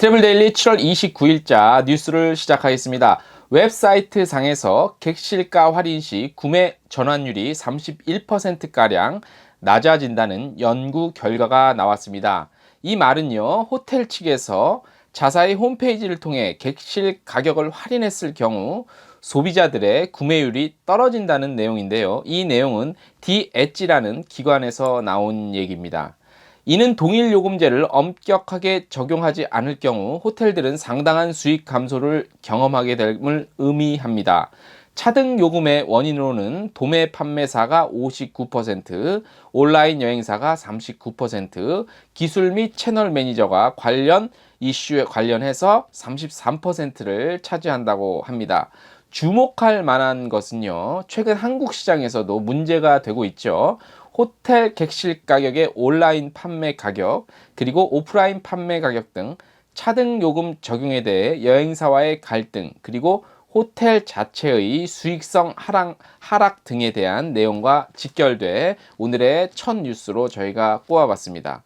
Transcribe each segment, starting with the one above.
트래블데일리 7월 29일자 뉴스를 시작하겠습니다. 웹사이트 상에서 객실가 할인 시 구매 전환율이 31%가량 낮아진다는 연구 결과가 나왔습니다. 이 말은요, 호텔 측에서 자사의 홈페이지를 통해 객실 가격을 할인했을 경우 소비자들의 구매율이 떨어진다는 내용인데요. 이 내용은 디엣지라는 기관에서 나온 얘기입니다. 이는 동일 요금제를 엄격하게 적용하지 않을 경우 호텔들은 상당한 수익 감소를 경험하게 됨을 의미합니다. 차등 요금의 원인으로는 도매 판매사가 59%, 온라인 여행사가 39%, 기술 및 채널 매니저가 관련 이슈에 관련해서 33%를 차지한다고 합니다. 주목할 만한 것은요, 최근 한국 시장에서도 문제가 되고 있죠. 호텔 객실 가격의 온라인 판매 가격, 그리고 오프라인 판매 가격 등 차등 요금 적용에 대해 여행사와의 갈등, 그리고 호텔 자체의 수익성 하락 등에 대한 내용과 직결돼 오늘의 첫 뉴스로 저희가 꼽아봤습니다.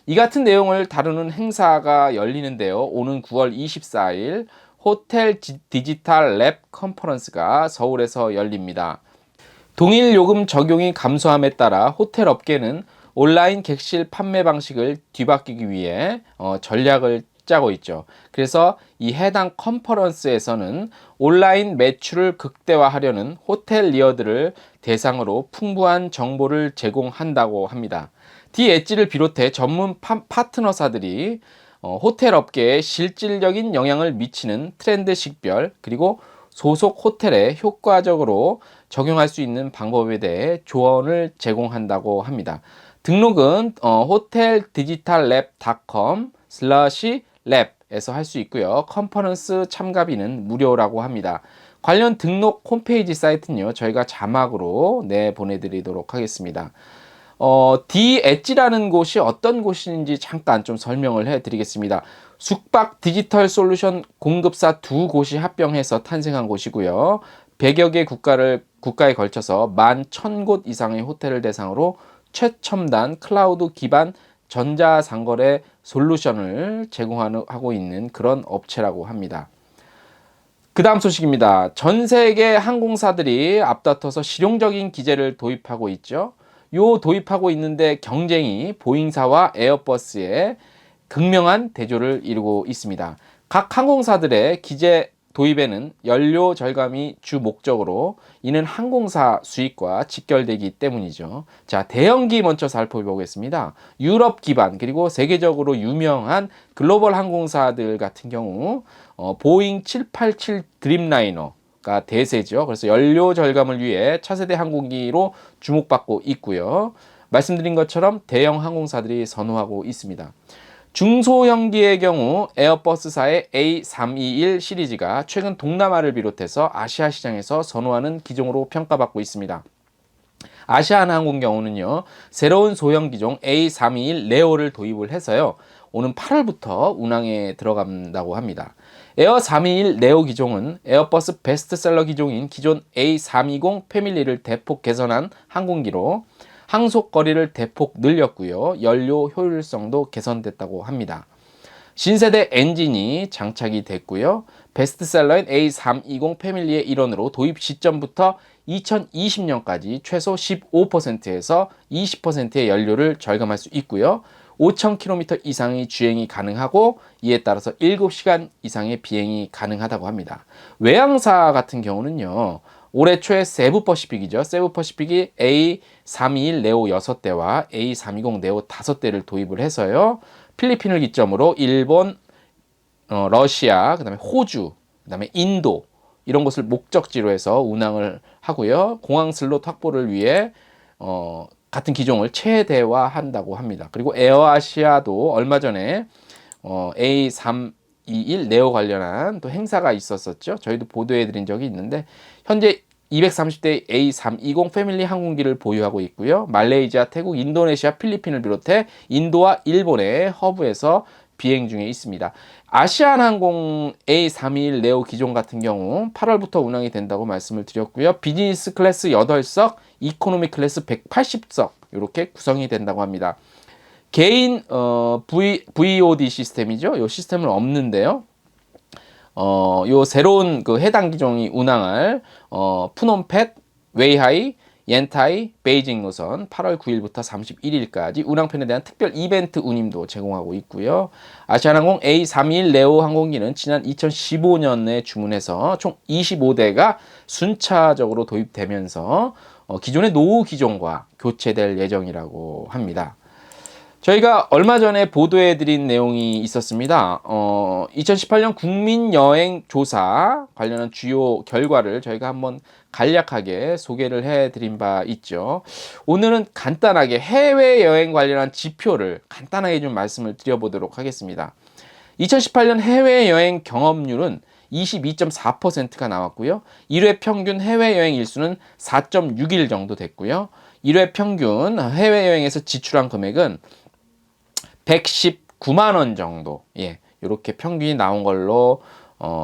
이 같은 내용을 다루는 행사가 열리는데요. 오는 9월 24일 호텔 디지털 랩 컨퍼런스가 서울에서 열립니다. 동일 요금 적용이 감소함에 따라 호텔 업계는 온라인 객실 판매 방식을 뒤바뀌기 위해 전략을 짜고 있죠. 그래서 이 해당 컨퍼런스에서는 온라인 매출을 극대화하려는 호텔리어들을 대상으로 풍부한 정보를 제공한다고 합니다. 디엣지를 비롯해 전문 파트너사들이 호텔 업계에 실질적인 영향을 미치는 트렌드 식별, 그리고 소속 호텔에 효과적으로 적용할 수 있는 방법에 대해 조언을 제공한다고 합니다. 등록은 hoteldigitalLab.com/lab에서 할 수 있고요. 컨퍼런스 참가비는 무료라고 합니다. 관련 등록 홈페이지 사이트는요, 저희가 자막으로 보내드리도록 하겠습니다. 디엣지라는 곳이 어떤 곳인지 잠깐 좀 설명을 해드리겠습니다. 숙박 디지털 솔루션 공급사 두 곳이 합병해서 탄생한 곳이고요. 100여 개 국가에 걸쳐서 11,000곳 이상의 호텔을 대상으로 최첨단 클라우드 기반 전자상거래 솔루션을 제공하고 있는 그런 업체라고 합니다. 그 다음 소식입니다. 전 세계 항공사들이 앞다퉈서 실용적인 기제를 도입하고 있죠. 도입하고 있는데 경쟁이 보잉사와 에어버스의 극명한 대조를 이루고 있습니다. 각 항공사들의 기제 도입에는 연료 절감이 주 목적으로, 이는 항공사 수익과 직결되기 때문이죠. 자, 대형기 먼저 살펴보겠습니다. 유럽 기반 그리고 세계적으로 유명한 글로벌 항공사들 같은 경우 보잉 787 드림라이너가 대세죠. 그래서 연료 절감을 위해 차세대 항공기로 주목받고 있고요. 말씀드린 것처럼 대형 항공사들이 선호하고 있습니다. 중소형기의 경우 에어버스사의 A321 시리즈가 최근 동남아를 비롯해서 아시아 시장에서 선호하는 기종으로 평가받고 있습니다. 아시아나항공 경우는요, 새로운 소형 기종 A321 네오를 도입을 해서요, 오는 8월부터 운항에 들어간다고 합니다. 에어 321 네오 기종은 에어버스 베스트셀러 기종인 기존 A320 패밀리를 대폭 개선한 항공기로 항속 거리를 대폭 늘렸고요. 연료 효율성도 개선됐다고 합니다. 신세대 엔진이 장착이 됐고요. 베스트셀러인 A320 패밀리의 일원으로 도입 시점부터 2020년까지 최소 15%에서 20%의 연료를 절감할 수 있고요. 5,000km 이상의 주행이 가능하고, 이에 따라서 7시간 이상의 비행이 가능하다고 합니다. 외항사 같은 경우는요, 올해 초에 세부퍼시픽이죠. 세부퍼시픽이 A321 네오 6대와 A320 네오 5대를 도입을 해서요, 필리핀을 기점으로 일본, 러시아, 그 다음에 호주, 그 다음에 인도, 이런 곳을 목적지로 해서 운항을 하고요. 공항 슬롯 확보를 위해 같은 기종을 최대화한다고 합니다. 그리고 에어아시아도 얼마 전에 A321 네오 관련한 또 행사가 있었었죠. 저희도 보도해드린 적이 있는데, 현재 230대 A320 패밀리 항공기를 보유하고 있고요. 말레이시아, 태국, 인도네시아, 필리핀을 비롯해 인도와 일본의 허브에서 비행 중에 있습니다. 아시아나항공 A321 네오 기종 같은 경우 8월부터 운항이 된다고 말씀을 드렸고요. 비즈니스 클래스 8석, 이코노미 클래스 180석 이렇게 구성이 된다고 합니다. 개인 VOD 시스템이죠. 이 시스템은 없는데요. 요 새로운 그 해당 기종이 운항할 푸놈펫, 웨이하이, 옌타이, 베이징 노선 8월 9일부터 31일까지 운항편에 대한 특별 이벤트 운임도 제공하고 있고요. 아시아나항공 A321 네오 항공기는 지난 2015년에 주문해서 총 25대가 순차적으로 도입되면서 기존의 노후 기종과 교체될 예정이라고 합니다. 저희가 얼마 전에 보도해드린 내용이 있었습니다. 2018년 국민여행조사 관련한 주요 결과를 저희가 한번 간략하게 소개를 해드린 바 있죠. 오늘은 간단하게 해외여행 관련한 지표를 간단하게 좀 말씀을 드려보도록 하겠습니다. 2018년 해외여행 경험률은 22.4%가 나왔고요. 1회 평균 해외여행 일수는 4.6일 정도 됐고요. 1회 평균 해외여행에서 지출한 금액은 119만 원 정도, 이렇게 평균이 나온 걸로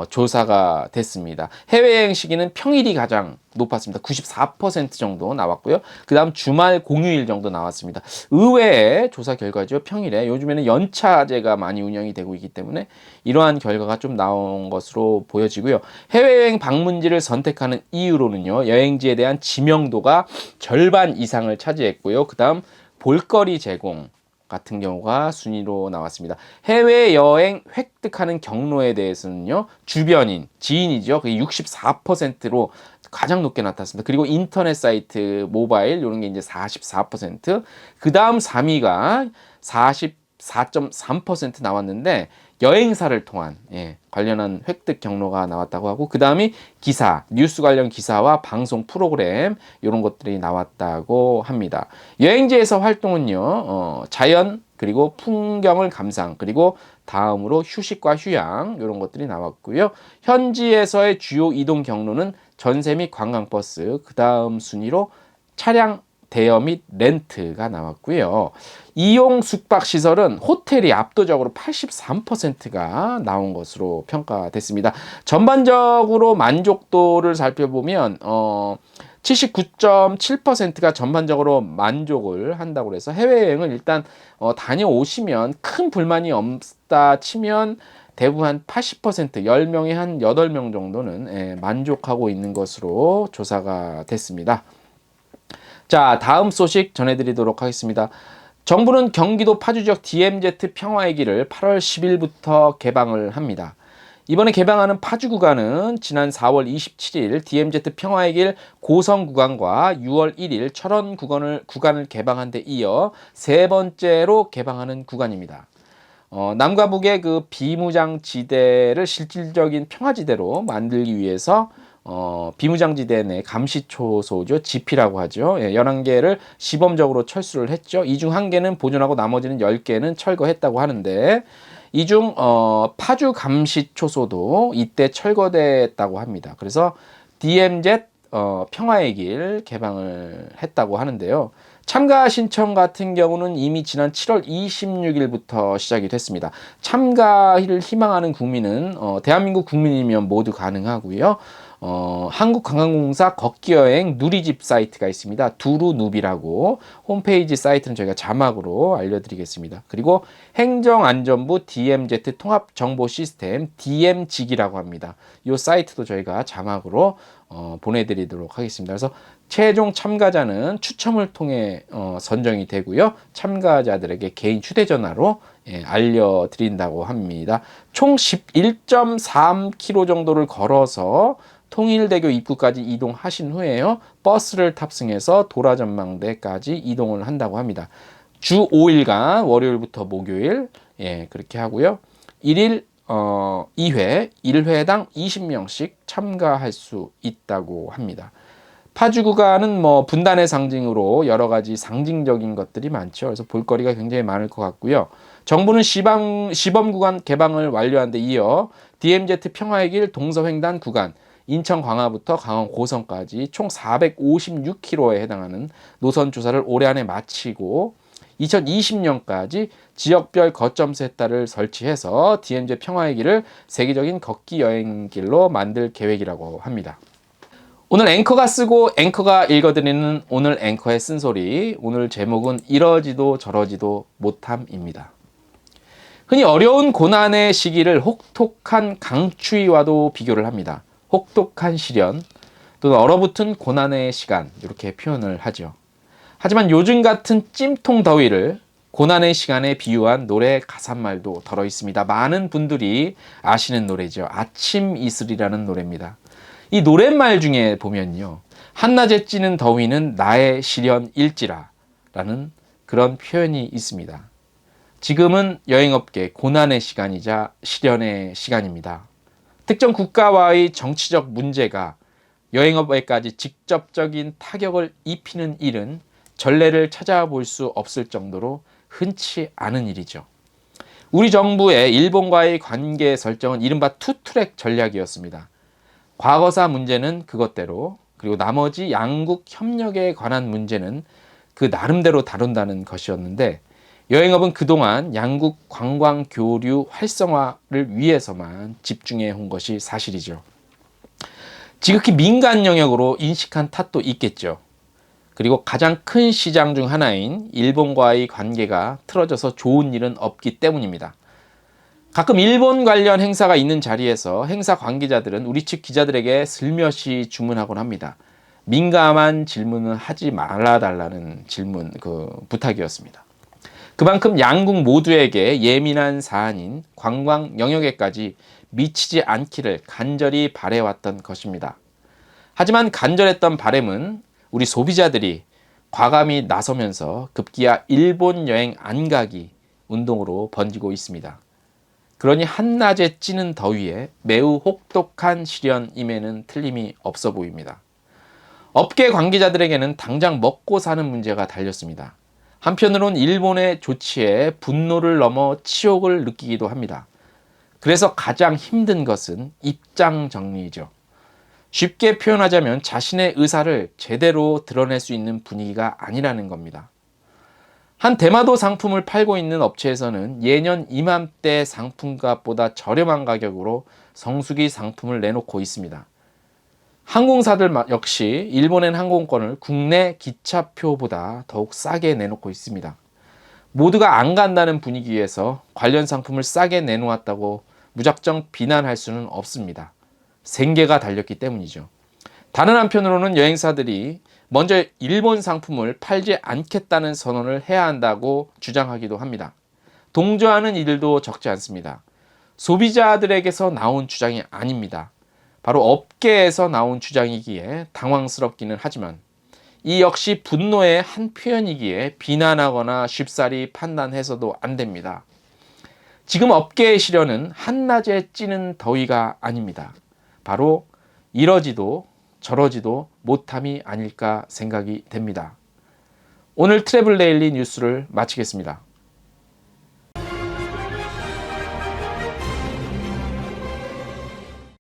조사가 됐습니다. 해외여행 시기는 평일이 가장 높았습니다. 94% 정도 나왔고요. 그 다음 주말 공휴일 정도 나왔습니다. 의외의 조사 결과죠. 평일에 요즘에는 연차제가 많이 운영이 되고 있기 때문에 이러한 결과가 좀 나온 것으로 보여지고요. 해외여행 방문지를 선택하는 이유로는요, 여행지에 대한 지명도가 절반 이상을 차지했고요. 그 다음 볼거리 제공 같은 경우가 순위로 나왔습니다. 해외여행 획득하는 경로에 대해서는요, 주변인, 지인이죠. 그게 64%로 가장 높게 나타났습니다. 그리고 인터넷 사이트, 모바일, 이런 게 이제 44%. 그 다음 3위가 44.3% 나왔는데, 여행사를 통한 관련한 획득 경로가 나왔다고 하고, 그 다음이 기사, 뉴스 관련 기사와 방송 프로그램 이런 것들이 나왔다고 합니다. 여행지에서 활동은요, 자연 그리고 풍경을 감상, 그리고 다음으로 휴식과 휴양 이런 것들이 나왔고요. 현지에서의 주요 이동 경로는 전세 및 관광버스, 그 다음 순위로 차량 대여 및 렌트가 나왔고요. 이용 숙박 시설은 호텔이 압도적으로 83%가 나온 것으로 평가됐습니다. 전반적으로 만족도를 살펴보면 79.7%가 전반적으로 만족을 한다고 해서 해외여행을 일단 다녀오시면 큰 불만이 없다 치면 대부분 한 80%, 10명에 한 8명 정도는 만족하고 있는 것으로 조사가 됐습니다. 자, 다음 소식 전해드리도록 하겠습니다. 정부는 경기도 파주 지역 DMZ 평화의 길을 8월 10일부터 개방을 합니다. 이번에 개방하는 파주 구간은 지난 4월 27일 DMZ 평화의 길 고성 구간과 6월 1일 철원 구간을 개방한 데 이어 세 번째로 개방하는 구간입니다. 남과 북의 그 비무장지대를 실질적인 평화지대로 만들기 위해서 비무장지대 내 감시초소죠. GP라고 하죠. 11개를 시범적으로 철수를 했죠. 이 중 1개는 보존하고 나머지는 10개는 철거했다고 하는데, 이 중 파주 감시초소도 이때 철거됐다고 합니다. 그래서 DMZ 평화의 길 개방을 했다고 하는데요. 참가 신청 같은 경우는 이미 지난 7월 26일부터 시작이 됐습니다. 참가를 희망하는 국민은 대한민국 국민이면 모두 가능하고요. 한국관광공사 걷기여행 누리집 사이트가 있습니다. 두루누비라고 홈페이지 사이트는 저희가 자막으로 알려드리겠습니다. 그리고 행정안전부 DMZ 통합정보시스템 DM직이라고 합니다. 이 사이트도 저희가 자막으로 보내드리도록 하겠습니다. 그래서 최종 참가자는 추첨을 통해 선정이 되고요. 참가자들에게 개인 휴대전화로 알려드린다고 합니다. 총 11.3km 정도를 걸어서 통일대교 입구까지 이동하신 후에요, 버스를 탑승해서 도라전망대까지 이동을 한다고 합니다. 주 5일간 월요일부터 목요일 그렇게 하고요. 1일 2회, 1회당 20명씩 참가할 수 있다고 합니다. 파주 구간은 뭐 분단의 상징으로 여러 가지 상징적인 것들이 많죠. 그래서 볼거리가 굉장히 많을 것 같고요. 정부는 시범 구간 개방을 완료한 데 이어 DMZ 평화의 길 동서횡단 구간, 인천 광화부터 강원 고성까지 총 456km에 해당하는 노선 조사를 올해 안에 마치고 2020년까지 지역별 거점 세타를 설치해서 DMZ 평화의 길을 세계적인 걷기 여행길로 만들 계획이라고 합니다. 오늘 앵커가 쓰고 앵커가 읽어드리는 오늘 앵커의 쓴소리. 오늘 제목은 이러지도 저러지도 못함입니다. 흔히 어려운 고난의 시기를 혹독한 강추위와도 비교를 합니다. 혹독한 시련 또는 얼어붙은 고난의 시간 이렇게 표현을 하죠. 하지만 요즘 같은 찜통 더위를 고난의 시간에 비유한 노래 가사말도 들어 있습니다. 많은 분들이 아시는 노래죠. 아침 이슬이라는 노래입니다. 이 노랫말 중에 보면요. 한낮에 찌는 더위는 나의 시련일지라 라는 그런 표현이 있습니다. 지금은 여행업계 고난의 시간이자 시련의 시간입니다. 특정 국가와의 정치적 문제가 여행업에까지 직접적인 타격을 입히는 일은 전례를 찾아볼 수 없을 정도로 흔치 않은 일이죠. 우리 정부의 일본과의 관계 설정은 이른바 투트랙 전략이었습니다. 과거사 문제는 그것대로, 그리고 나머지 양국 협력에 관한 문제는 그 나름대로 다룬다는 것이었는데, 여행업은 그동안 양국 관광 교류 활성화를 위해서만 집중해 온 것이 사실이죠. 지극히 민간 영역으로 인식한 탓도 있겠죠. 그리고 가장 큰 시장 중 하나인 일본과의 관계가 틀어져서 좋은 일은 없기 때문입니다. 가끔 일본 관련 행사가 있는 자리에서 행사 관계자들은 우리 측 기자들에게 슬며시 주문하곤 합니다. 민감한 질문은 하지 말아달라는 부탁이었습니다. 그만큼 양국 모두에게 예민한 사안인 관광 영역에까지 미치지 않기를 간절히 바래왔던 것입니다. 하지만 간절했던 바람은 우리 소비자들이 과감히 나서면서 급기야 일본 여행 안 가기 운동으로 번지고 있습니다. 그러니 한낮에 찌는 더위에 매우 혹독한 시련임에는 틀림이 없어 보입니다. 업계 관계자들에게는 당장 먹고 사는 문제가 달렸습니다. 한편으론 일본의 조치에 분노를 넘어 치욕을 느끼기도 합니다. 그래서 가장 힘든 것은 입장 정리이죠. 쉽게 표현하자면 자신의 의사를 제대로 드러낼 수 있는 분위기가 아니라는 겁니다. 한 대마도 상품을 팔고 있는 업체에서는 예년 이맘때 상품값보다 저렴한 가격으로 성수기 상품을 내놓고 있습니다. 항공사들 역시 일본행 항공권을 국내 기차표보다 더욱 싸게 내놓고 있습니다. 모두가 안 간다는 분위기에서 관련 상품을 싸게 내놓았다고 무작정 비난할 수는 없습니다. 생계가 달렸기 때문이죠. 다른 한편으로는 여행사들이 먼저 일본 상품을 팔지 않겠다는 선언을 해야 한다고 주장하기도 합니다. 동조하는 이들도 적지 않습니다. 소비자들에게서 나온 주장이 아닙니다. 바로 업계에서 나온 주장이기에 당황스럽기는 하지만 이 역시 분노의 한 표현이기에 비난하거나 쉽사리 판단해서도 안 됩니다. 지금 업계의 시련은 한낮에 찌는 더위가 아닙니다. 바로 이러지도 저러지도 못함이 아닐까 생각이 됩니다. 오늘 트래블 데일리 뉴스를 마치겠습니다.